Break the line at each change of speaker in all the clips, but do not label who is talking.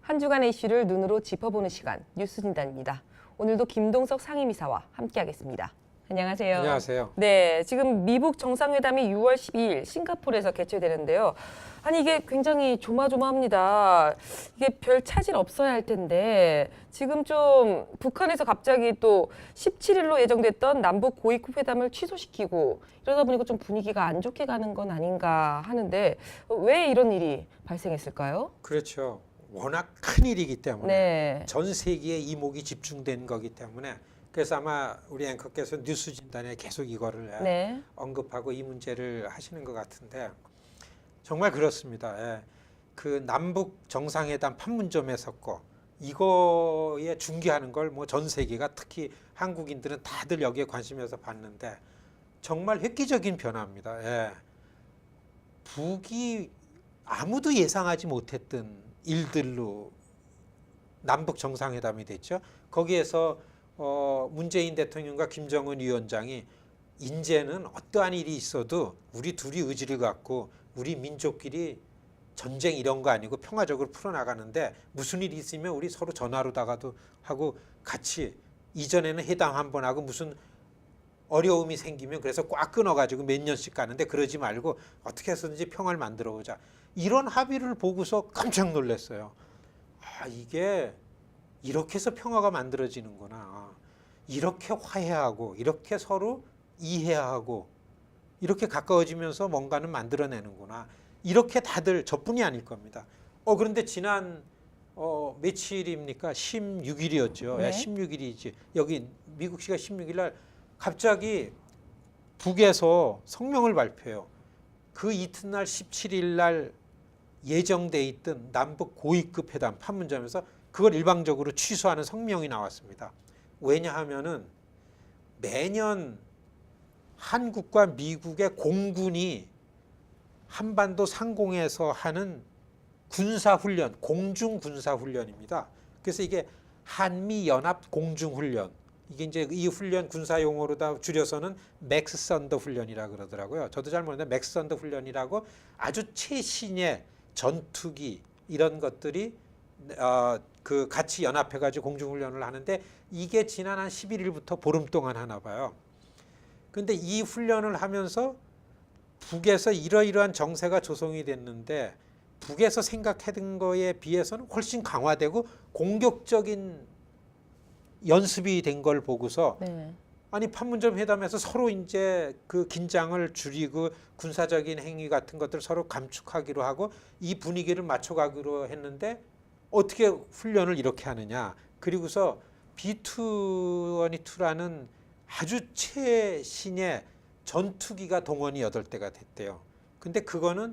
한 주간의 이슈를 눈으로 짚어보는 시간, 뉴스 진단입니다. 오늘도 김동석 상임이사와 함께하겠습니다. 안녕하세요.
안녕하세요.
네, 지금 미북 정상회담이 6월 12일 싱가포르에서 개최되는데요. 아니 이게 굉장히 조마조마합니다. 이게 별 차질 없어야 할 텐데 지금 좀 북한에서 갑자기 또 17일로 예정됐던 남북 고위급 회담을 취소시키고 이러다 보니까 좀 분위기가 안 좋게 가는 건 아닌가 하는데 왜 이런 일이 발생했을까요?
그렇죠. 워낙 큰 일이기 때문에
네.
전 세계에 이목이 집중된 거기 때문에 그래서 아마 우리 앵커께서 뉴스 진단에 계속 이거를
네.
언급하고 이 문제를 하시는 것 같은데 정말 그렇습니다. 예. 그 남북 정상회담 판문점에 섰고 이거에 중계하는 걸 뭐 전 세계가 특히 한국인들은 다들 여기에 관심에서 봤는데 정말 획기적인 변화입니다. 예. 북이 아무도 예상하지 못했던 일들로 남북 정상회담이 됐죠. 거기에서 문재인 대통령과 김정은 위원장이 이제는 어떠한 일이 있어도 우리 둘이 의지를 갖고 우리 민족끼리 전쟁 이런 거 아니고 평화적으로 풀어나가는데 무슨 일이 있으면 우리 서로 전화로다가도 하고 같이 이전에는 회담 한번 하고 무슨 어려움이 생기면 그래서 꽉 끊어가지고 몇 년씩 가는데 그러지 말고 어떻게 해서든지 평화를 만들어 보자. 이런 합의를 보고서 깜짝 놀랐어요. 아, 이게 이렇게 해서 평화가 만들어지는구나. 이렇게 화해하고 이렇게 서로 이해하고 이렇게 가까워지면서 뭔가는 만들어내는구나. 이렇게 다들 저뿐이 아닐 겁니다. 그런데 지난 며칠입니까? 16일이었죠.
네.
16일이지. 여기 미국 시가 16일 날 갑자기 북에서 성명을 발표해요. 그 이튿날 17일 날 예정돼 있던 남북 고위급 회담 판문점에서 그걸 일방적으로 취소하는 성명이 나왔습니다. 왜냐하면은 매년 한국과 미국의 공군이 한반도 상공에서 하는 군사훈련, 공중군사훈련입니다. 그래서 이게 한미연합 공중훈련, 이게 이제 이 훈련 군사 용어로다 줄여서는 맥스 썬더 훈련이라 그러더라고요. 저도 잘 모르는데 맥스 썬더 훈련이라고 아주 최신의 전투기 이런 것들이 그 같이 연합해가지고 공중훈련을 하는데 이게 지난 한 11일부터 보름 동안 하나 봐요. 그런데 이 훈련을 하면서 북에서 이러이러한 정세가 조성이 됐는데 북에서 생각했던 거에 비해서는 훨씬 강화되고 공격적인 연습이 된 걸 보고서
네.
아니 판문점 회담에서 서로 이제 그 긴장을 줄이고 군사적인 행위 같은 것들 서로 감축하기로 하고 이 분위기를 맞춰가기로 했는데 어떻게 훈련을 이렇게 하느냐. 그리고서 B-22라는 아주 최신의 전투기가 동원이 8대가 됐대요. 근데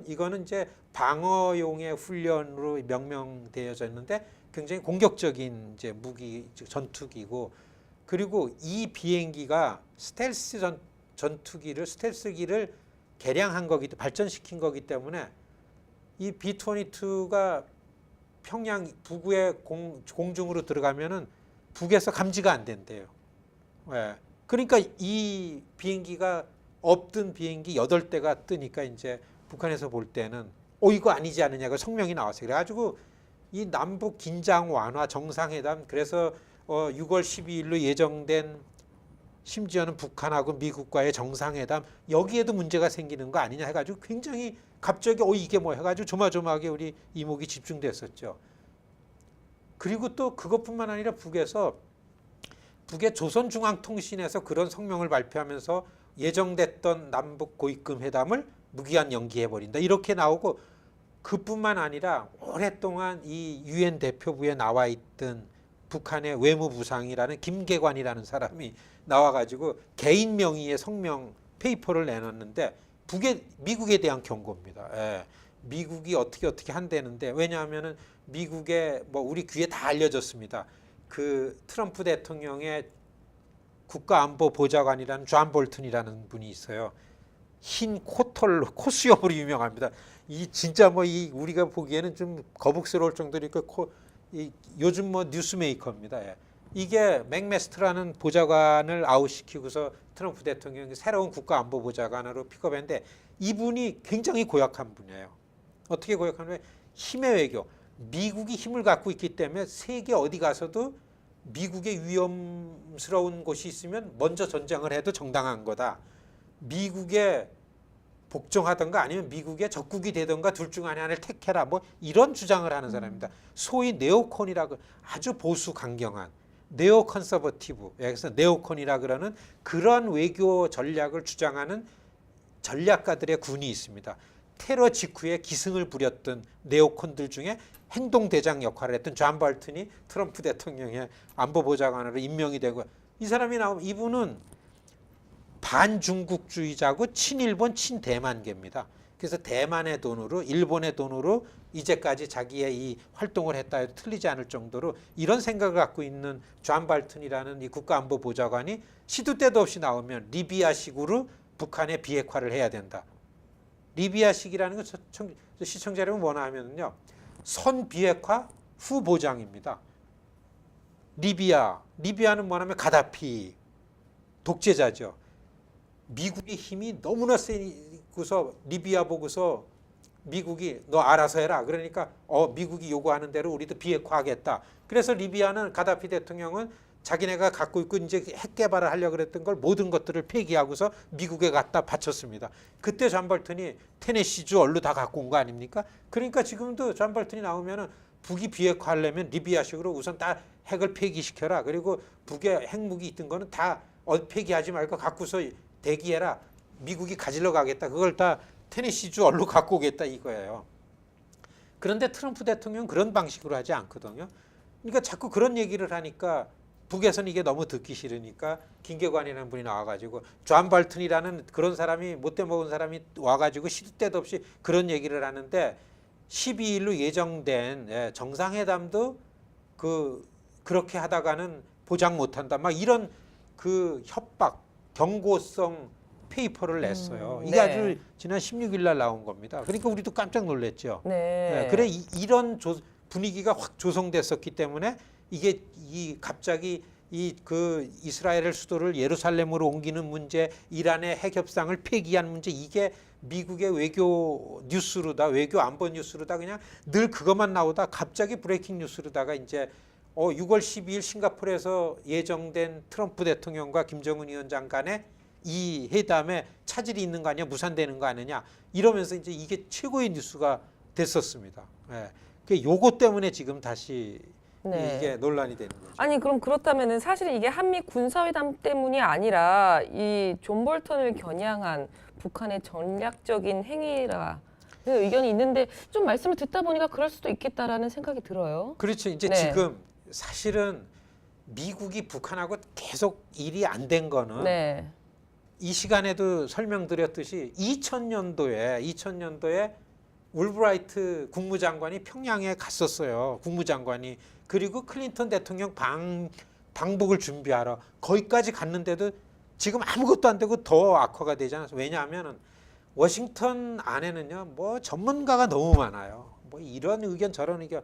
이거는 이제 방어용의 훈련으로 명명되어졌는데 굉장히 공격적인 이제 무기 전투기고 그리고 이 비행기가 스텔스기를 개량한 거기 발전시킨 거기 때문에 이 B-22가 평양 북의 공중으로 들어가면은 북에서 감지가 안 된대요. 예. 그러니까 이 비행기가 없던 비행기 8대가 뜨니까 이제 북한에서 볼 때는 이거 아니지 않느냐고 성명이 나왔어요. 그래가지고 이 남북 긴장 완화 정상회담 그래서 6월 12일로 예정된 심지어는 북한하고 미국과의 정상회담 여기에도 문제가 생기는 거 아니냐 해가지고 굉장히 갑자기 이게 뭐 해가지고 조마조마하게 우리 이목이 집중됐었죠. 그리고 또 그것뿐만 아니라 북의 조선중앙통신에서 그런 성명을 발표하면서 예정됐던 남북 고위급 회담을 무기한 연기해버린다 이렇게 나오고 그뿐만 아니라 오랫동안 이 유엔 대표부에 나와 있던 북한의 외무부상이라는 김계관이라는 사람이 나와가지고 개인 명의의 성명 페이퍼를 내놨는데 미국에 대한 경고입니다. 예. 미국이 어떻게 한다는데 왜냐하면은 미국의 우리 귀에 다 알려졌습니다. 그 트럼프 대통령의 국가안보보좌관이라는 존 볼튼이라는 분이 있어요. 흰 코털로 코수염으로 유명합니다. 이 진짜 우리가 보기에는 좀 거북스러울 정도로 요즘 뉴스메이커입니다. 예. 이게 맥메스트라는 보좌관을 아웃시키고서 트럼프 대통령이 새로운 국가안보보좌관으로 픽업했는데 이분이 굉장히 고약한 분이에요. 어떻게 고약하냐면 힘의 외교. 미국이 힘을 갖고 있기 때문에 세계 어디 가서도 미국의 위험스러운 곳이 있으면 먼저 전쟁을 해도 정당한 거다. 미국에 복종하던가 아니면 미국의 적국이 되던가 둘 중 하나를 택해라. 뭐 이런 주장을 하는 사람입니다. 소위 네오콘이라고 아주 보수 강경한 네오 컨서버티브, 여기서 네오콘이라 그러는 그런 외교 전략을 주장하는 전략가들의 군이 있습니다. 테러 직후에 기승을 부렸던 네오콘들 중에 행동대장 역할을 했던 존 볼튼이 트럼프 대통령의 안보보좌관으로 임명이 되고, 이 사람이 나오면 이분은 반중국주의자고 친일본 친대만계입니다. 그래서 대만의 돈으로 일본의 돈으로 이제까지 자기의 이 활동을 했다 해도 틀리지 않을 정도로 이런 생각을 갖고 있는 존 볼튼이라는 이 국가안보보좌관이 시도 때도 없이 나오면 리비아식으로 북한의 비핵화를 해야 된다. 리비아식이라는 건 시청자 여러분 뭐나 하면요, 선비핵화 후보장입니다. 리비아는 뭐냐면 가다피 독재자죠. 미국의 힘이 너무나 세고서 리비아 보고서 미국이 너 알아서 해라. 그러니까 미국이 요구하는 대로 우리도 비핵화하겠다. 그래서 리비아는 가다피 대통령은 자기네가 갖고 있고 이제 핵 개발을 하려고 그랬던 걸 모든 것들을 폐기하고서 미국에 갖다 바쳤습니다. 그때 존 볼튼이 테네시주 얼로 다 갖고 온 거 아닙니까? 그러니까 지금도 존 볼튼이 나오면은 북이 비핵화하려면 리비아식으로 우선 다 핵을 폐기시켜라. 그리고 북에 핵무기 있던 거는 다 폐기하지 말고 갖고서 대기해라. 미국이 가지러 가겠다. 그걸 다 테네시주 얼로 갖고 오겠다 이거예요. 그런데 트럼프 대통령은 그런 방식으로 하지 않거든요. 그러니까 자꾸 그런 얘기를 하니까 북에서는 이게 너무 듣기 싫으니까 김계관이라는 분이 나와가지고 존 볼튼이라는 그런 사람이 못돼 먹은 사람이 와가지고 시도 때도 없이 그런 얘기를 하는데 12일로 예정된 정상회담도 그렇게 하다가는 보장 못한다. 막 이런 그 협박, 경고성 페이퍼를 냈어요. 이게
네.
아주 지난 16일 날 나온 겁니다. 그러니까 우리도 깜짝 놀랐죠.
네.
그래 이런 분위기가 확 조성됐었기 때문에 이게 갑자기 그 이스라엘 수도를 예루살렘으로 옮기는 문제, 이란의 핵 협상을 폐기한 문제, 이게 미국의 외교 뉴스로다, 외교 안보 뉴스로다 그냥 늘 그것만 나오다 갑자기 브레이킹 뉴스로다가 이제 6월 12일 싱가포르에서 예정된 트럼프 대통령과 김정은 위원장 간의 이 회담에 차질이 있는 거 아니야, 무산되는 거 아니냐 이러면서 이제 이게 최고의 뉴스가 됐었습니다. 요거 때문에 지금 다시
네.
이게 논란이 되는 거죠.
아니 그럼 그렇다면은 사실 이게 한미 군사회담 때문이 아니라 이 존 볼턴을 겨냥한 북한의 전략적인 행위라 의견이 있는데 좀 말씀을 듣다 보니까 그럴 수도 있겠다라는 생각이 들어요.
그렇죠. 이제
네.
지금 사실은 미국이 북한하고 계속 일이 안 된 거는
네.
이 시간에도 설명드렸듯이 2000년도에 울브라이트 국무장관이 평양에 갔었어요. 국무장관이. 그리고 클린턴 대통령 방북을 준비하러 거기까지 갔는데도 지금 아무것도 안 되고 더 악화가 되지 않았어요. 왜냐하면 워싱턴 안에는요, 뭐 전문가가 너무 많아요. 뭐 이런 의견 저런 의견.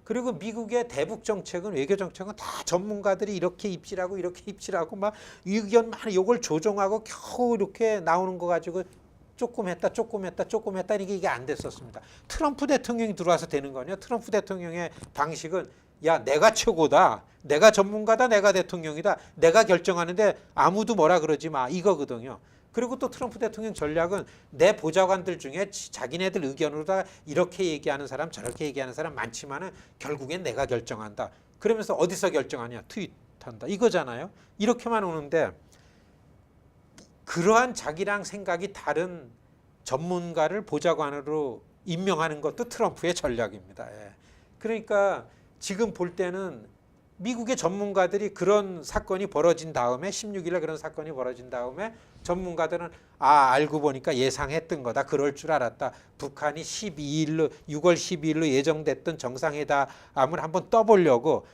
그리고 미국의 대북 정책은, 외교 정책은 다 전문가들이 이렇게 입질하고 막 의견 많이 요걸 조정하고 겨우 이렇게 나오는 거 가지고 조금 했다 이게 안 됐었습니다. 트럼프 대통령이 들어와서 되는 거냐? 트럼프 대통령의 방식은 야, 내가 최고다, 내가 전문가다, 내가 대통령이다, 내가 결정하는데 아무도 뭐라 그러지 마 이거거든요. 그리고 또 트럼프 대통령 전략은 내 보좌관들 중에 자기네들 의견으로 다 이렇게 얘기하는 사람 저렇게 얘기하는 사람 많지만은 결국엔 내가 결정한다. 그러면서 어디서 결정하냐? 트윗한다 이거잖아요. 이렇게만 오는데 그러한 자기랑 생각이 다른 전문가를 보좌관으로 임명하는 것도 트럼프의 전략입니다. 그러니까 지금 볼 때는 미국의 전문가들이 그런 사건이 벌어진 다음에 16일에 그런 사건이 벌어진 다음에 전문가들은 알고 보니까 예상했던 거다. 그럴 줄 알았다. 북한이 6월 12일로 예정됐던 정상회담을 한번 떠보려고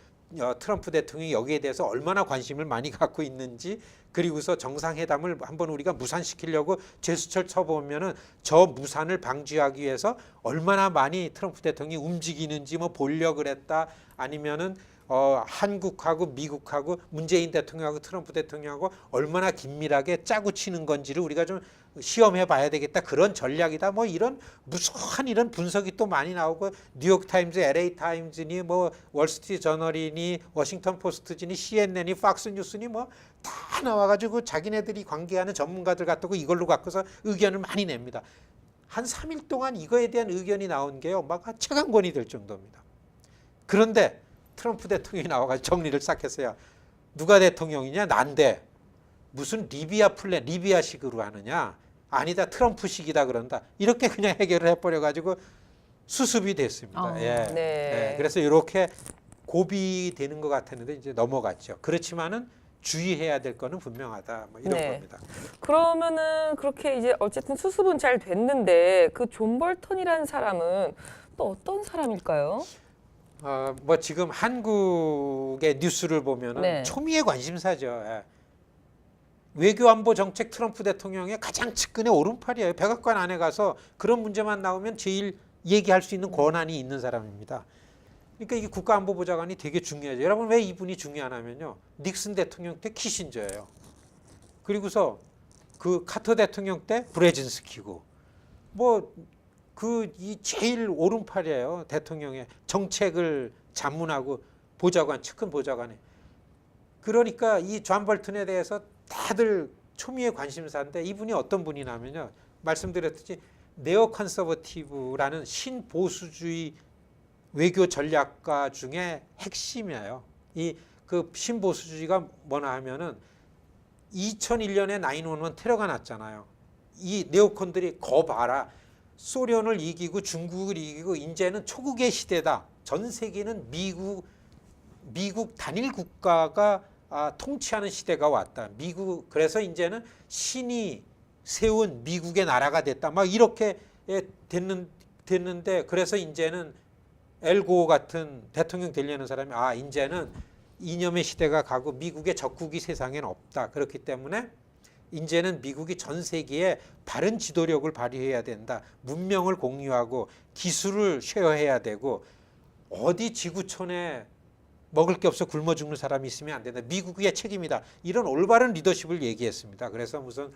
트럼프 대통령이 여기에 대해서 얼마나 관심을 많이 갖고 있는지, 그리고서 정상회담을 한번 우리가 무산시키려고 제스처를 쳐보면은 저 무산을 방지하기 위해서 얼마나 많이 트럼프 대통령이 움직이는지 뭐 보려고 그랬다. 아니면은 한국하고 미국하고 문재인 대통령하고 트럼프 대통령하고 얼마나 긴밀하게 짜고 치는 건지를 우리가 좀 시험해 봐야 되겠다. 그런 전략이다. 뭐 이런 무수한 이런 분석이 또 많이 나오고 뉴욕 타임즈, LA 타임즈니 뭐 월스트리트 저널이니 워싱턴 포스트지니 CNN이 팍스 뉴스니 뭐 다 나와가지고 자기네들이 관계하는 전문가들 갖다고 이걸로 갖고서 의견을 많이 냅니다. 한 3일 동안 이거에 대한 의견이 나온 게요, 막 책 한 권이 될 정도입니다. 그런데 트럼프 대통령이 나와가지고 정리를 싹 했어요. 누가 대통령이냐? 난데 무슨 리비아식으로 하느냐? 아니다, 트럼프식이다 그런다. 이렇게 그냥 해결을 해버려가지고 수습이 됐습니다. 예.
네.
예. 그래서 이렇게 고비되는 것 같았는데 이제 넘어갔죠. 그렇지만은 주의해야 될 거는 분명하다. 뭐 이런
네.
겁니다.
그러면은 그렇게 이제 어쨌든 수습은 잘 됐는데 그 존 볼턴이라는 사람은 또 어떤 사람일까요?
뭐 지금 한국의 뉴스를 보면은
네.
초미의 관심사죠. 예. 외교안보 정책 트럼프 대통령의 가장 측근의 오른팔이에요. 백악관 안에 가서 그런 문제만 나오면 제일 얘기할 수 있는 권한이 있는 사람입니다. 그러니까 이게 국가안보보좌관이 되게 중요하죠. 여러분 왜 이분이 중요하냐면요. 닉슨 대통령 때 키신저예요. 그리고서 그 카터 대통령 때 브레진스키고 뭐 이 제일 오른팔이에요. 대통령의 정책을 자문하고 보좌관, 측근 보좌관에. 그러니까 이 존 볼턴에 대해서 다들 초미의 관심사인데 이분이 어떤 분이냐면요. 말씀드렸듯이 네오 컨서버티브라는 신보수주의 외교 전략가 중에 핵심이에요. 이 그 신보수주의가 뭐나 하면은 2001년에 9/11 테러가 났잖아요. 이 네오콘들이 거 봐라. 소련을 이기고 중국을 이기고 이제는 초국의 시대다. 전 세계는 미국 단일 국가가 통치하는 시대가 왔다. 그래서 이제는 신이 세운 미국의 나라가 됐다. 막 이렇게 됐는데 그래서 이제는 엘고 같은 대통령 되려는 사람이 이제는 이념의 시대가 가고 미국의 적국이 세상에는 없다. 그렇기 때문에 이제는 미국이 전 세계에 바른 지도력을 발휘해야 된다. 문명을 공유하고 기술을 쉐어해야 되고 어디 지구촌에 먹을 게 없어 굶어 죽는 사람이 있으면 안 된다. 미국의 책임이다. 이런 올바른 리더십을 얘기했습니다. 그래서 무슨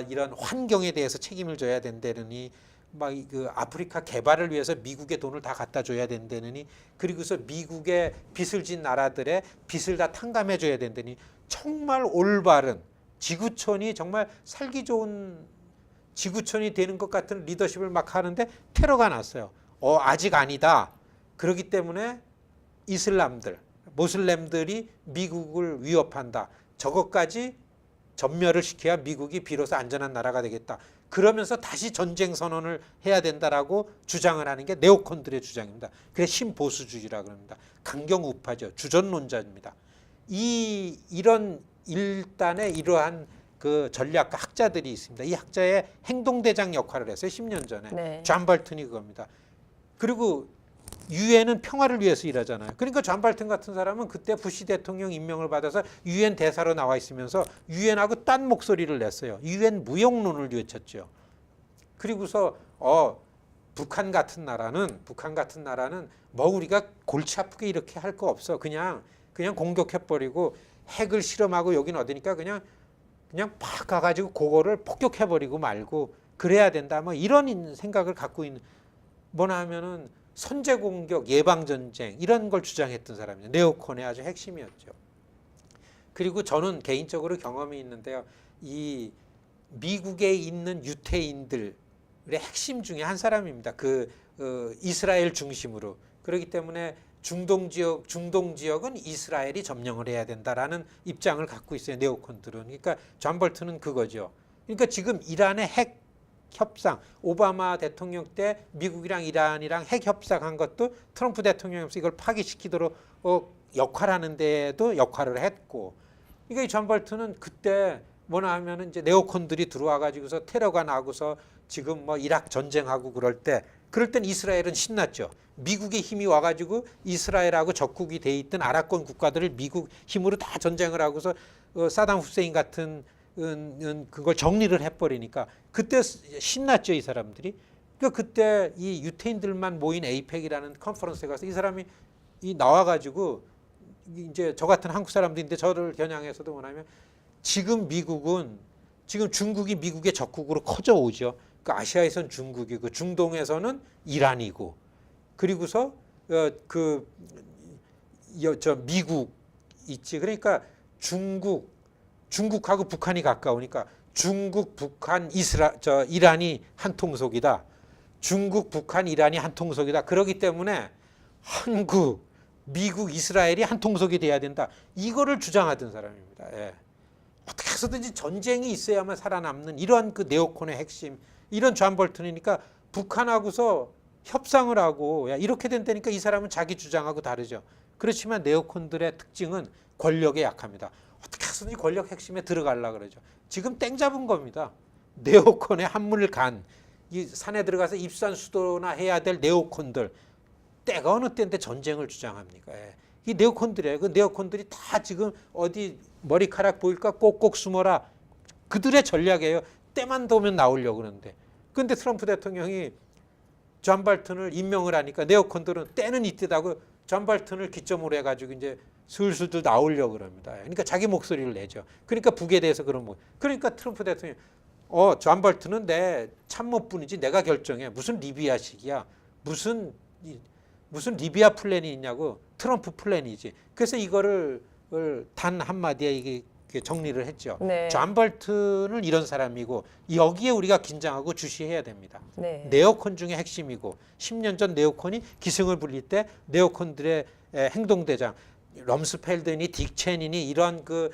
이런 환경에 대해서 책임을 져야 된다느니 막 그 아프리카 개발을 위해서 미국의 돈을 다 갖다 줘야 된다느니 그리고서 미국의 빚을 진 나라들의 빚을 다 탕감해 줘야 된다니 정말 올바른 지구촌이 정말 살기 좋은 지구촌이 되는 것 같은 리더십을 막 하는데 테러가 났어요. 아직 아니다. 그렇기 때문에 모슬렘들이 미국을 위협한다. 저것까지 전멸을 시켜야 미국이 비로소 안전한 나라가 되겠다. 그러면서 다시 전쟁 선언을 해야 된다라고 주장을 하는 게 네오콘들의 주장입니다. 그래서 신보수주의라고 합니다. 강경우파죠. 주전론자입니다. 이런 일단의 이러한 그 전략가 학자들이 있습니다. 이 학자의 행동대장 역할을 했어요. 10년 전에.
네.
존 볼턴이 그겁니다. 그리고 유엔은 평화를 위해서 일하잖아요. 그러니까 존 볼턴 같은 사람은 그때 부시 대통령 임명을 받아서 유엔 대사로 나와 있으면서 유엔하고 딴 목소리를 냈어요. 유엔 무용론을 외쳤죠. 그리고서 북한 같은 나라는 뭐 우리가 골치 아프게 이렇게 할 거 없어. 그냥 공격해버리고 핵을 실험하고 여기는 어디니까 그냥 팍 가가지고 그거를 폭격해버리고 말고 그래야 된다. 뭐 이런 생각을 갖고 있는 뭐나 하면은 선제 공격, 예방 전쟁 이런 걸 주장했던 사람이에요. 네오콘의 아주 핵심이었죠. 그리고 저는 개인적으로 경험이 있는데요. 이 미국에 있는 유태인들의 핵심 중에 한 사람입니다. 이스라엘 중심으로. 그렇기 때문에 중동 지역은 이스라엘이 점령을 해야 된다라는 입장을 갖고 있어요. 네오콘들은. 그러니까 존 볼턴은 그거죠. 그러니까 지금 이란의 핵 협상, 오바마 대통령 때 미국이랑 이란이랑 핵 협상한 것도 트럼프 대통령에서 이걸 파기시키도록 역할하는 데도 역할을 했고, 그러니까 이 존 볼턴은 그때 뭐나 하면은 이제 네오콘들이 들어와 가지고서 테러가 나고서 지금 뭐 이라크 전쟁하고 그럴 땐 이스라엘은 신났죠. 미국의 힘이 와가지고 이스라엘하고 적국이 돼 있던 아랍권 국가들을 미국 힘으로 다 전쟁을 하고서 사담 후세인 같은 그걸 정리를 해버리니까 그때 신났죠, 이 사람들이. 그러니까 그때 이 유태인들만 모인 에이펙이라는 컨퍼런스에 가서 이 사람이 나와가지고 이제 저 같은 한국 사람들인데 저를 겨냥해서도 뭐냐면 지금 미국은 지금 중국이 미국의 적국으로 커져 오죠. 그 아시아에선 중국이고 중동에서는 이란이고 그리고서 저 미국 있지. 그러니까 중국하고 북한이 가까우니까 중국, 북한, 이란이 한 통속이다. 중국, 북한, 이란이 한 통속이다. 그렇기 때문에 한국, 미국, 이스라엘이 한 통속이 돼야 된다. 이거를 주장하던 사람입니다. 예. 어떻게 해서든지 전쟁이 있어야만 살아남는 이런 그 네오콘의 핵심, 이런 존 볼튼이니까 북한하고서 협상을 하고 야, 이렇게 된다니까 이 사람은 자기 주장하고 다르죠. 그렇지만 네오콘들의 특징은 권력에 약합니다. 어떻게 해서든지 권력 핵심에 들어가려고 그러죠. 지금 땡 잡은 겁니다. 네오콘의 한문을 간, 이 산에 들어가서 입산수도나 해야 될 네오콘들, 때가 어느 때인데 전쟁을 주장합니까? 예. 이 네오콘들이에요. 그 네오콘들이 다 지금 어디 머리카락 보일까 꼭꼭 숨어라. 그들의 전략이에요. 때만 되면 나오려고 그러는데. 그런데 트럼프 대통령이 존 볼튼을 임명을 하니까 네오콘들은 때는 이때다고 존 볼튼을 기점으로 해가지고 이제 슬슬들 나오려고 그럽니다. 그러니까 자기 목소리를 내죠. 그러니까 북에 대해서 그런 거. 그러니까 트럼프 대통령, 존 볼튼은 내 참모뿐이지 내가 결정해. 무슨 리비아식이야. 무슨 리비아 플랜이 있냐고. 트럼프 플랜이지. 그래서 이거를 단 한마디에 이게 정리를 했죠.
네.
존 볼튼은 이런 사람이고 여기에 우리가 긴장하고 주시해야 됩니다.
네.
네오콘 중에 핵심이고 10년 전 네오콘이 기승을 부릴 때 네오콘들의 행동대장 럼스펠드니 딕 체니니 이런 그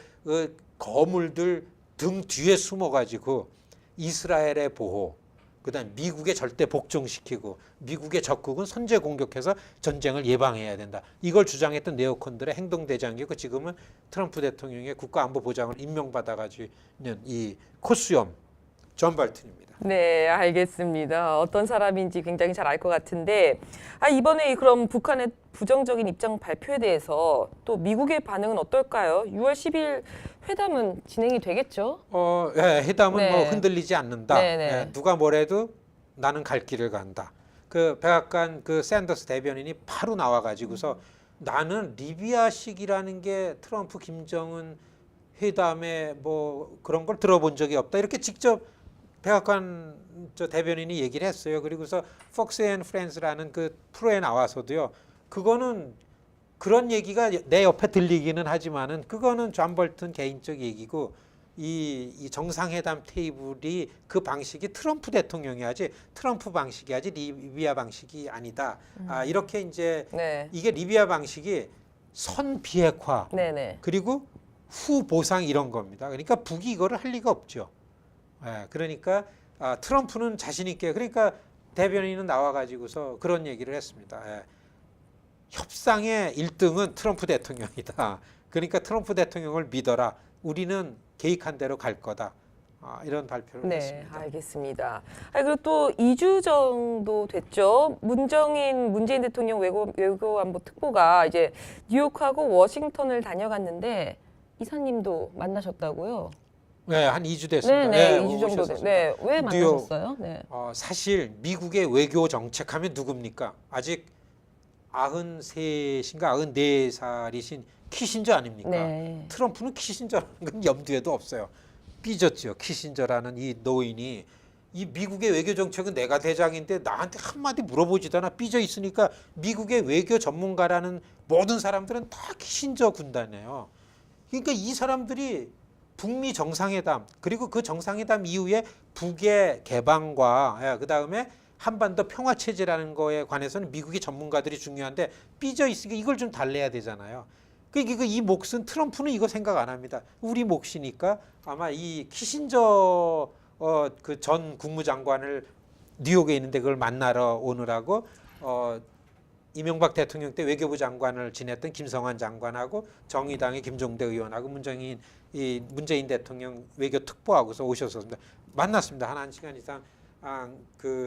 거물들 등 뒤에 숨어가지고 이스라엘의 보호, 그다음 미국의 절대 복종시키고 미국의 적국은 선제 공격해서 전쟁을 예방해야 된다. 이걸 주장했던 네오콘들의 행동대장이고 지금은 트럼프 대통령의 국가안보보장을 임명받아가지고 있는 이 코수염 존 볼튼입니다.
네, 알겠습니다. 어떤 사람인지 굉장히 잘 알 것 같은데, 이번에 그럼 북한의 부정적인 입장 발표에 대해서 또 미국의 반응은 어떨까요? 6월 10일 회담은 진행이 되겠죠?
예, 회담은
네.
뭐 흔들리지 않는다.
네, 네.
예, 누가 뭐래도 나는 갈 길을 간다. 그 백악관 그 샌더스 대변인이 바로 나와가지고서 나는 리비아식이라는 게 트럼프 김정은 회담에 뭐 그런 걸 들어본 적이 없다. 이렇게 직접 백악관 저 대변인이 얘기를 했어요. 그리고서 폭스 앤 프렌즈라는 그 프로에 나와서도요. 그거는 그런 얘기가 내 옆에 들리기는 하지만은 그거는 존 볼튼 개인적 얘기고 이 정상회담 테이블이 그 방식이 트럼프 대통령이 하지 트럼프 방식이 하지 리비아 방식이 아니다. 이렇게 이제
네.
이게 리비아 방식이 선 비핵화
네네.
그리고 후 보상 이런 겁니다. 그러니까 북이 이거를 할 리가 없죠. 예, 그러니까 트럼프는 자신 있게 그러니까 대변인은 나와가지고서 그런 얘기를 했습니다. 예. 협상의 1등은 트럼프 대통령이다. 그러니까 트럼프 대통령을 믿어라. 우리는 계획한 대로 갈 거다. 이런 발표를
네,
했습니다.
알겠습니다. 그리고 또 2주 정도 됐죠. 문재인 대통령 외교안보 특보가 이제 뉴욕하고 워싱턴을 다녀갔는데 이사님도 만나셨다고요?
네, 한 2주 됐습니다.
네,
네,
2주 정도
오셨었습니다.
됐. 네, 왜
뉴욕.
만나셨어요? 네.
사실 미국의 외교 정책하면 누굽니까? 아직 93인가 94살이신 키신저 아닙니까?
네.
트럼프는 키신저라는 건 염두에도 없어요. 삐졌죠. 키신저라는 이 노인이 이 미국의 외교 정책은 내가 대장인데 나한테 한마디 물어보지도 않아 삐져 있으니까 미국의 외교 전문가라는 모든 사람들은 다 키신저 군단이에요. 그러니까 이 사람들이 북미 정상회담 그리고 그 정상회담 이후에 북의 개방과 그다음에 한반도 평화 체제라는 거에 관해서는 미국의 전문가들이 중요한데 삐져 있으니까 이걸 좀 달래야 되잖아요. 그러니까 이 몫은 트럼프는 이거 생각 안 합니다. 우리 몫이니까 아마 이 키신저 그 전 국무장관을 뉴욕에 있는데 그걸 만나러 오느라고 이명박 대통령 때 외교부 장관을 지냈던 김성환 장관하고 정의당의 김종대 의원하고 문재인 대통령 외교 특보하고서 오셨습니다. 만났습니다. 한 1시간 이상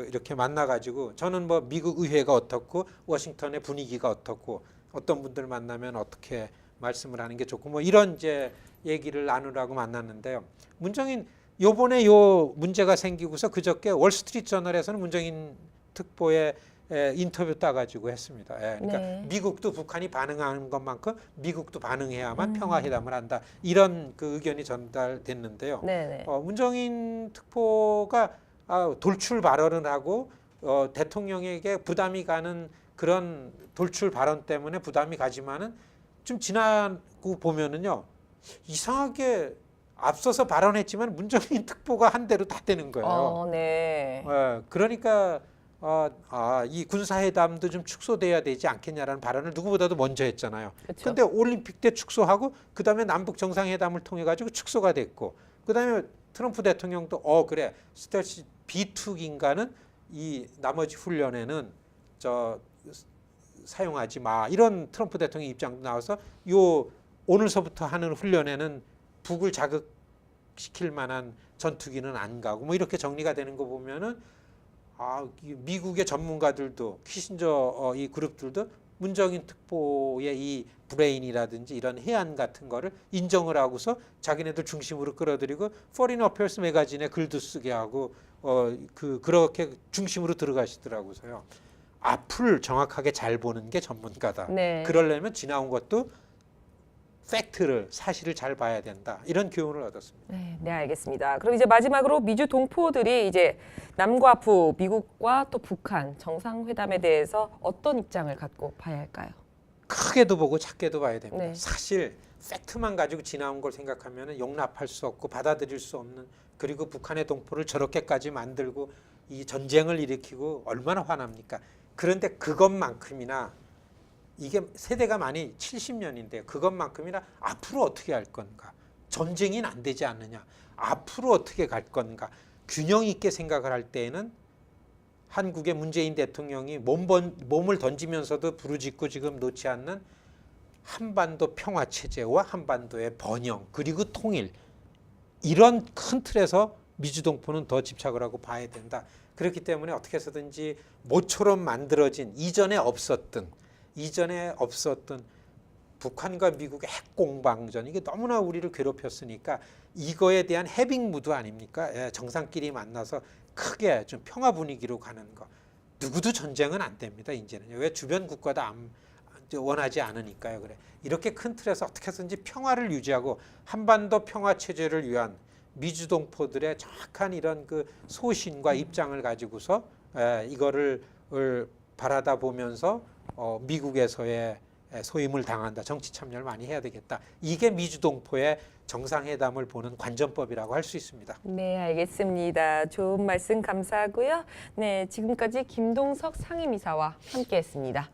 이렇게 만나가지고 저는 뭐 미국 의회가 어떻고 워싱턴의 분위기가 어떻고 어떤 분들 만나면 어떻게 말씀을 하는 게 좋고 뭐 이런 이제 얘기를 나누라고 만났는데요. 문정인 요번에 요 문제가 생기고서 그저께 월스트리트 저널에서는 문정인 특보의 인터뷰 따가지고 했습니다. 그러니까
네.
미국도 북한이 반응하는 것만큼 미국도 반응해야만 평화회담을 한다. 이런 그 의견이 전달됐는데요.
네네.
문정인 특보가 돌출 발언을 하고 대통령에게 부담이 가는 그런 돌출 발언 때문에 부담이 가지만은 좀 지나고 보면은요, 이상하게 앞서서 발언했지만 문정인 특보가 한 대로 다 되는 거예요.
네.
그러니까 이 군사회담도 좀 축소돼야 되지 않겠냐라는 발언을 누구보다도 먼저 했잖아요.
그렇죠.
근데 올림픽 때 축소하고 그다음에 남북 정상회담을 통해 가지고 축소가 됐고 그다음에 트럼프 대통령도 그래 스텔스 B2기인가는 이 나머지 훈련에는 사용하지 마 이런 트럼프 대통령 입장도 나와서 오늘서부터 하는 훈련에는 북을 자극시킬 만한 전투기는 안 가고 뭐 이렇게 정리가 되는 거 보면은 미국의 전문가들도 키신저 이 그룹들도 문정인 특보의 이 브레인이라든지 이런 해안 같은 거를 인정을 하고서 자기네들 중심으로 끌어들이고 포린 어페어스 매거진에 글도 쓰게 하고 그렇게 중심으로 들어가시더라고서요. 앞을 정확하게 잘 보는 게 전문가다.
네.
그러려면 지나온 것도 사실을 잘 봐야 된다. 이런 교훈을 얻었습니다.
네, 알겠습니다. 그럼 이제 마지막으로 미주 동포들이 이제 남과 북, 미국과 또 북한 정상회담에 대해서 어떤 입장을 갖고 봐야 할까요?
크게도 보고 작게도 봐야 됩니다.
네.
사실 팩트만 가지고 지나온 걸 생각하면 용납할 수 없고 받아들일 수 없는 그리고 북한의 동포를 저렇게까지 만들고 이 전쟁을 일으키고 얼마나 화납니까? 그런데 그것만큼이나 이게 세대가 많이 70년인데 그것만큼이나 앞으로 어떻게 할 건가? 전쟁이 안 되지 않느냐? 앞으로 어떻게 갈 건가? 균형 있게 생각을 할 때에는 한국의 문재인 대통령이 몸을 던지면서도 부르짖고 지금 놓지 않는 한반도 평화 체제와 한반도의 번영 그리고 통일 이런 큰 틀에서 미주동포는 더 집착을 하고 봐야 된다. 그렇기 때문에 어떻게 해서든지 모처럼 만들어진 이전에 없었던 북한과 미국의 핵공방전 이게 너무나 우리를 괴롭혔으니까 이거에 대한 해빙무드 아닙니까? 정상끼리 만나서 크게 좀 평화 분위기로 가는 거. 누구도 전쟁은 안 됩니다. 이제는 왜 주변 국가도 원하지 않으니까요. 그래 이렇게 큰 틀에서 어떻게 해서든지 평화를 유지하고 한반도 평화 체제를 위한 미주동포들의 정확한 이런 그 소신과 입장을 가지고서 이거를 바라다 보면서 미국에서의 소임을 당한다. 정치 참여를 많이 해야 되겠다. 이게 미주동포의 정상회담을 보는 관전법이라고 할 수 있습니다.
네, 알겠습니다. 좋은 말씀 감사하고요. 네, 지금까지 김동석 상임이사와 함께했습니다.